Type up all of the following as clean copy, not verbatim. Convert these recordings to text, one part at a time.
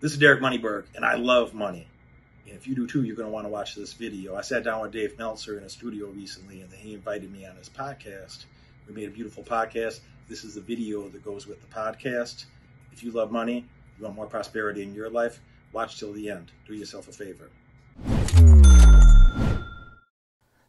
This is Derek Moneyberg, and I love money. And if you do too, you're going to want to watch this video. I sat down with David Meltzer in a studio recently, and he invited me on his podcast. We made a beautiful podcast. This is the video that goes with the podcast. If you love money, you want more prosperity in your life, watch till the end. Do yourself a favor.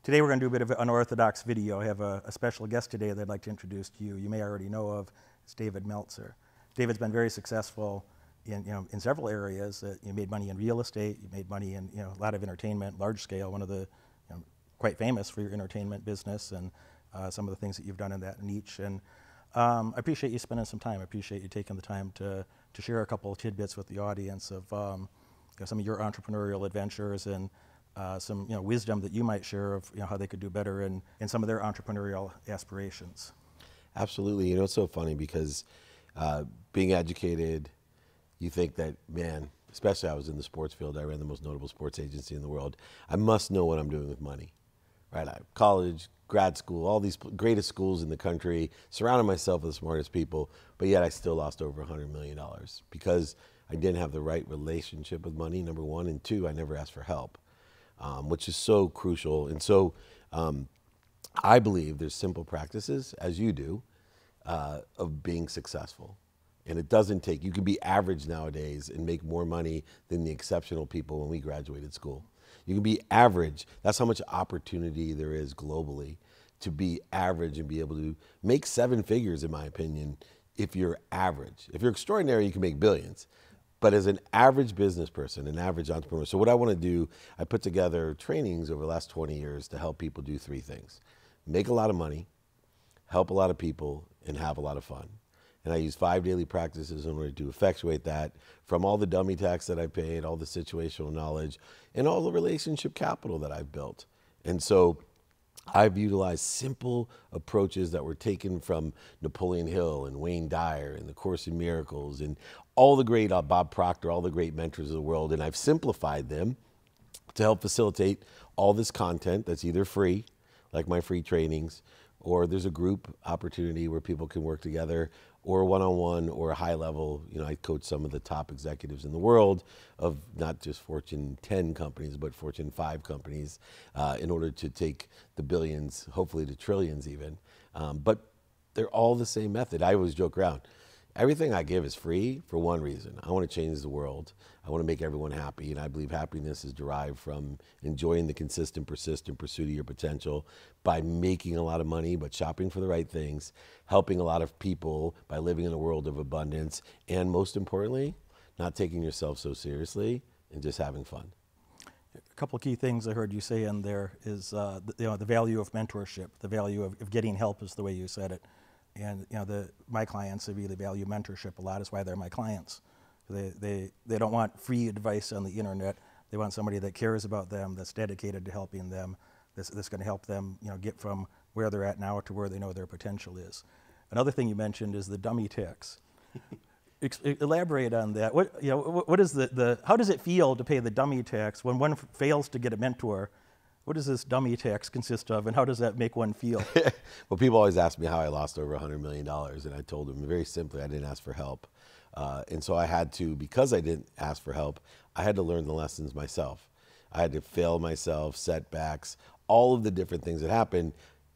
Today we're going to do a bit of an unorthodox video. I have a special guest today that I'd like to introduce to you. You may already know of. It's David Meltzer. David's been very successful in several areas. You made money in real estate. You made money in a lot of entertainment, large scale. One of the quite famous for your entertainment business and some of the things that you've done in that niche. And I appreciate you spending some time. I appreciate you taking the time to share a couple of tidbits with the audience of some of your entrepreneurial adventures and some wisdom that you might share of how they could do better in some of their entrepreneurial aspirations. Absolutely. It's so funny because being educated, you think that, man, especially I was in the sports field. I ran the most notable sports agency in the world. I must know what I'm doing with money, right? I have college, grad school, all these greatest schools in the country, surrounded myself with the smartest people, but yet I still lost over $100 million because I didn't have the right relationship with money, number one, and two, I never asked for help, which is so crucial. And so I believe there's simple practices, as you do, of being successful. And it doesn't take, you can be average nowadays and make more money than the exceptional people when we graduated school. You can be average. That's how much opportunity there is globally to be average and be able to make seven figures, in my opinion, if you're average. If you're extraordinary, you can make billions. But as an average business person, an average entrepreneur, so what I want to do, I put together trainings over the last 20 years to help people do three things: make a lot of money, help a lot of people, and have a lot of fun. And I use 5 daily practices in order to effectuate that, from all the dummy tax that I paid, all the situational knowledge, and all the relationship capital that I've built. And so I've utilized simple approaches that were taken from Napoleon Hill and Wayne Dyer and the Course in Miracles and all the great Bob Proctor, all the great mentors of the world, and I've simplified them to help facilitate all this content that's either free, like my free trainings, or there's a group opportunity where people can work together, or one-on-one, or a high level. I coach some of the top executives in the world of not just Fortune 10 companies, but Fortune 5 companies in order to take the billions, hopefully to trillions even. But they're all the same method. I always joke around. Everything I give is free for one reason. I want to change the world. I want to make everyone happy, and I believe happiness is derived from enjoying the consistent, persistent pursuit of your potential by making a lot of money, but shopping for the right things, helping a lot of people by living in a world of abundance, and most importantly, not taking yourself so seriously and just having fun. A couple of key things I heard you say in there is the value of mentorship, the value of getting help is the way you said it. And my clients, they really value mentorship a lot. Is why they're my clients. They don't want free advice on the internet. They want somebody that cares about them, that's dedicated to helping them, that's going to help them get from where they're at now to where they know their potential is. Another thing you mentioned is the dummy tax. Elaborate on that. What is how does it feel to pay the dummy tax when one fails to get a mentor? What does this dummy tax consist of, and how does that make one feel? Well, people always ask me how I lost over $100 million, and I told them very simply, I didn't ask for help. And so I had to, because I didn't ask for help, I had to learn the lessons myself. I had to fail myself, setbacks, all of the different things that happened.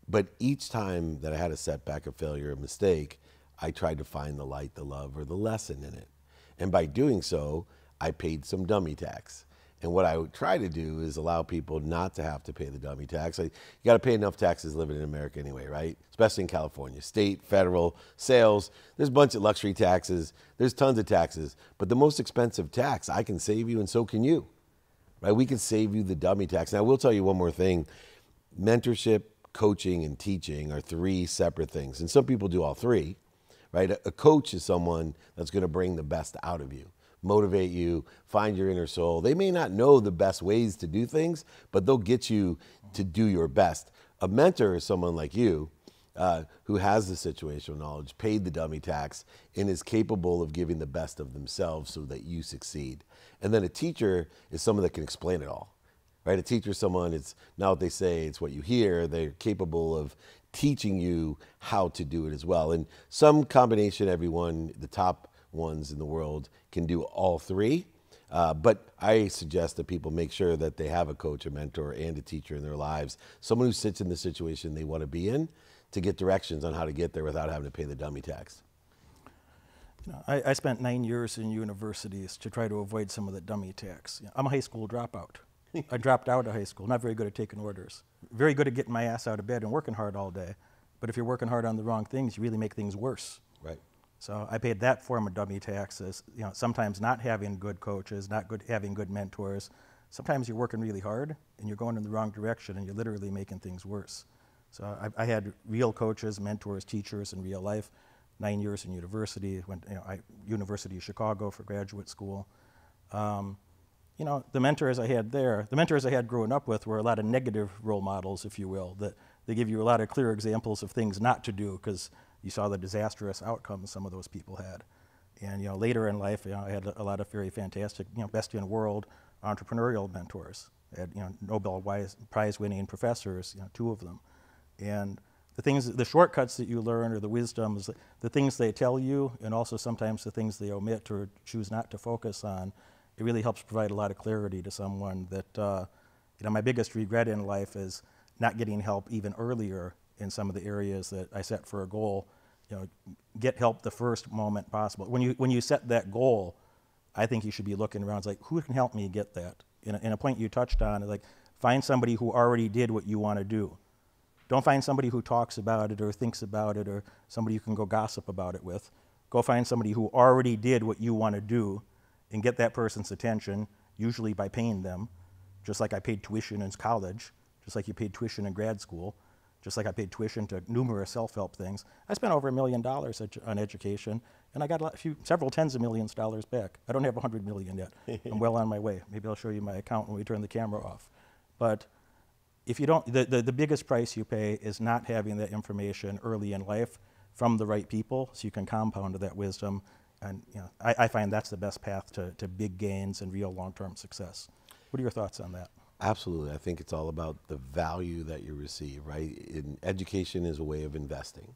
But each time that I had a setback, a failure, a mistake, I tried to find the light, the love, or the lesson in it. And by doing so, I paid some dummy tax. And what I would try to do is allow people not to have to pay the dummy tax. You got to pay enough taxes living in America anyway, right? Especially in California, state, federal, sales. There's a bunch of luxury taxes. There's tons of taxes. But the most expensive tax, I can save you, and so can you, right? We can save you the dummy tax. Now, I will tell you one more thing. Mentorship, coaching, and teaching are three separate things. And some people do all three, right? A coach is someone that's going to bring the best out of you, motivate you, find your inner soul. They may not know the best ways to do things, but they'll get you to do your best. A mentor is someone like you who has the situational knowledge, paid the dummy tax, and is capable of giving the best of themselves so that you succeed. And then a teacher is someone that can explain it all, right? A teacher is someone, it's not what they say, it's what you hear. They're capable of teaching you how to do it as well. And some combination, everyone, the top ones in the world can do all three. But I suggest that people make sure that they have a coach, a mentor, and a teacher in their lives, someone who sits in the situation they want to be in, to get directions on how to get there without having to pay the dummy tax. You know, I spent 9 years in universities to try to avoid some of the dummy tax. You know, I'm a high school dropout. I dropped out of high school, not very good at taking orders. Very good at getting my ass out of bed and working hard all day. But if you're working hard on the wrong things, you really make things worse. Right. So I paid that form of dummy taxes. You know, sometimes not having good coaches, having good mentors. Sometimes you're working really hard and you're going in the wrong direction and you're literally making things worse. So I had real coaches, mentors, teachers in real life. 9 years in university. Went, University of Chicago for graduate school. You know, the mentors I had there, the mentors I had growing up with were a lot of negative role models, if you will, that they give you a lot of clear examples of things not to do because you saw the disastrous outcomes some of those people had. And, you know, later in life, you know, I had a lot of very fantastic, you know, best in world entrepreneurial mentors. I had, you know, Nobel Prize winning professors, you know, 2 of them. And the shortcuts that you learn, or the wisdoms, the things they tell you, and also sometimes the things they omit or choose not to focus on, it really helps provide a lot of clarity to someone that, you know, my biggest regret in life is not getting help even earlier in some of the areas that I set for a goal. You know, get help the first moment possible. When you set that goal, I think you should be looking around, it's like, who can help me get that? In a point you touched on, like, find somebody who already did what you want to do. Don't find somebody who talks about it or thinks about it or somebody you can go gossip about it with. Go find somebody who already did what you want to do and get that person's attention, usually by paying them, just like I paid tuition in college, just like you paid tuition in grad school, just like I paid tuition to numerous self-help things. I spent over $1 million on education, and I got several tens of millions of dollars back. I don't have $100 million yet. I'm well on my way. Maybe I'll show you my account when we turn the camera off. But if you don't, the biggest price you pay is not having that information early in life from the right people, so you can compound that wisdom. And you know, I find that's the best path to big gains and real long-term success. What are your thoughts on that? Absolutely. I think it's all about the value that you receive, right? Education is a way of investing.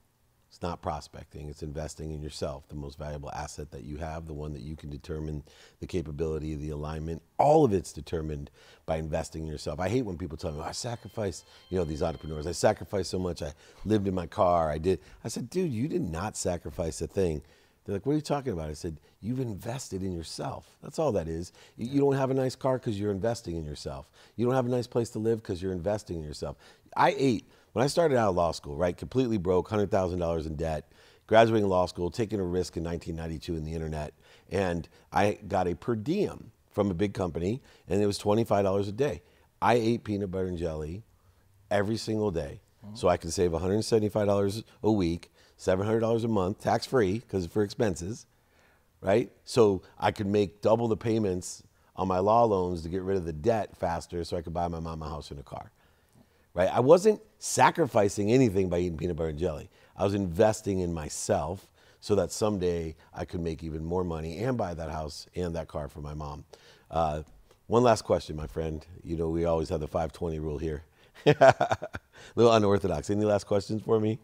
It's not prospecting, it's investing in yourself, the most valuable asset that you have, the one that you can determine the capability, the alignment. All of it's determined by investing in yourself. I hate when people tell me, I sacrificed, you know, these entrepreneurs, I sacrificed so much, I lived in my car, I said, dude, you did not sacrifice a thing. They're like, what are you talking about? I said, you've invested in yourself. That's all that is. You don't have a nice car because you're investing in yourself. You don't have a nice place to live because you're investing in yourself. When I started out of law school, right, completely broke, $100,000 in debt, graduating law school, taking a risk in 1992 in the internet, and I got a per diem from a big company, and it was $25 a day. I ate peanut butter and jelly every single day, so I could save $175 a week, $700 a month, tax-free, because for expenses, right? So I could make double the payments on my law loans to get rid of the debt faster so I could buy my mom a house and a car, right? I wasn't sacrificing anything by eating peanut butter and jelly. I was investing in myself so that someday I could make even more money and buy that house and that car for my mom. One last question, my friend. You know, we always have the 520 rule here. A little unorthodox. Any last questions for me?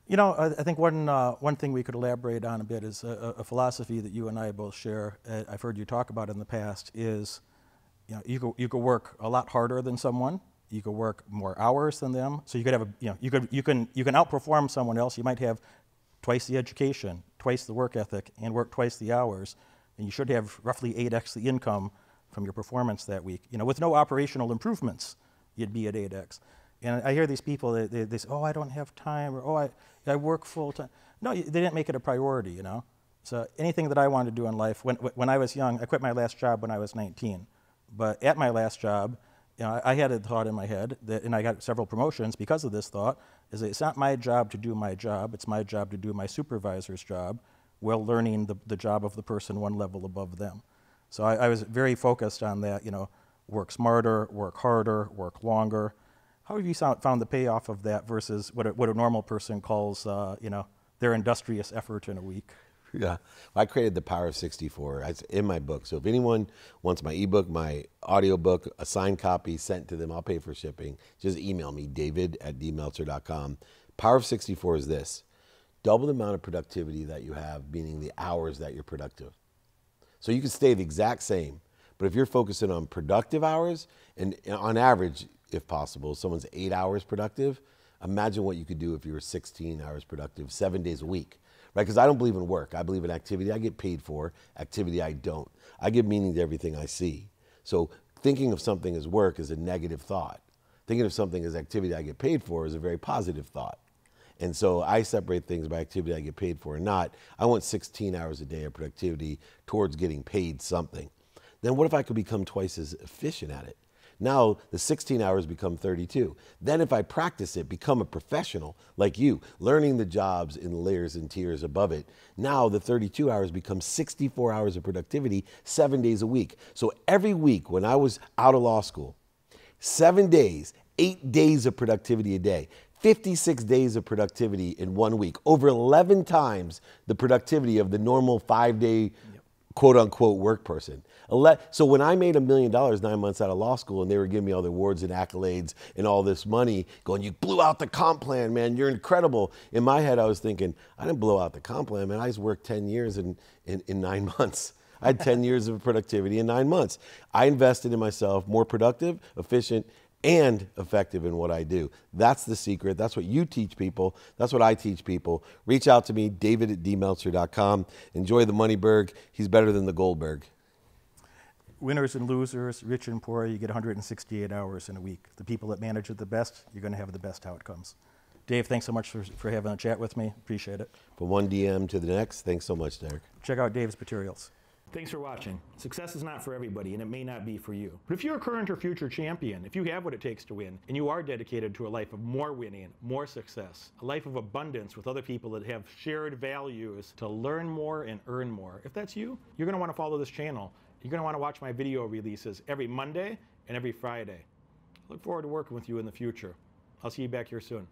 You know, I think one thing we could elaborate on a bit is a philosophy that you and I both share. I've heard you talk about in the past. Is, you know, you could work a lot harder than someone. You could work more hours than them. So you could have you can outperform someone else. You might have twice the education, twice the work ethic, and work twice the hours, and you should have roughly 8x the income from your performance that week. You know, with no operational improvements, you'd be at 8x. And I hear these people, they say, oh, I don't have time, or oh, I work full time. No, they didn't make it a priority, you know. So anything that I wanted to do in life, when I was young, I quit my last job when I was 19. But at my last job, you know, I had a thought in my head, and I got several promotions because of this thought, is that it's not my job to do my job, it's my job to do my supervisor's job while learning the job of the person one level above them. So I was very focused on that, you know, work smarter, work harder, work longer. How have you found the payoff of that versus what a normal person calls, you know, their industrious effort in a week? Yeah, I created the Power of 64. It's in my book. So if anyone wants my ebook, my audiobook, a signed copy sent to them, I'll pay for shipping. Just email me, david@dmeltzer.com. Power of 64 is this. double the amount of productivity that you have, meaning the hours that you're productive. So you can stay the exact same, but if you're focusing on productive hours, and on average, if possible, someone's 8 hours productive, imagine what you could do if you were 16 hours productive, 7 days a week, right? Because I don't believe in work. I believe in activity I get paid for, activity I don't. I give meaning to everything I see. So thinking of something as work is a negative thought. Thinking of something as activity I get paid for is a very positive thought. And so I separate things by activity I get paid for or not. I want 16 hours a day of productivity towards getting paid something. Then what if I could become twice as efficient at it? Now the 16 hours become 32. Then if I practice it, become a professional like you, learning the jobs in layers and tiers above it, now the 32 hours become 64 hours of productivity, 7 days a week. So every week when I was out of law school, 7 days, 8 days of productivity a day, 56 days of productivity in 1 week, over 11 times the productivity of the normal 5-day quote unquote work person. So when I made $1 million 9 months out of law school and they were giving me all the awards and accolades and all this money going, you blew out the comp plan, man, you're incredible. In my head, I was thinking, I didn't blow out the comp plan, man. I just worked 10 years in 9 months. I had 10 years of productivity in 9 months. I invested in myself, more productive, efficient, and effective in what I do. That's the secret. That's what you teach people. That's what I teach people. Reach out to me, david@dmeltzer.com. Enjoy the Moneyberg. He's better than the Goldberg. Winners and losers, rich and poor, you get 168 hours in a week. The people that manage it the best, you're going to have the best outcomes. Dave, thanks so much for having a chat with me. Appreciate it. From one DM to the next, thanks so much, Derek. Check out Dave's materials. Thanks for watching. Success is not for everybody, and it may not be for you. But if you're a current or future champion, if you have what it takes to win, and you are dedicated to a life of more winning, more success, a life of abundance with other people that have shared values to learn more and earn more, if that's you, you're going to want to follow this channel. You're going to want to watch my video releases every Monday and every Friday. I look forward to working with you in the future. I'll see you back here soon.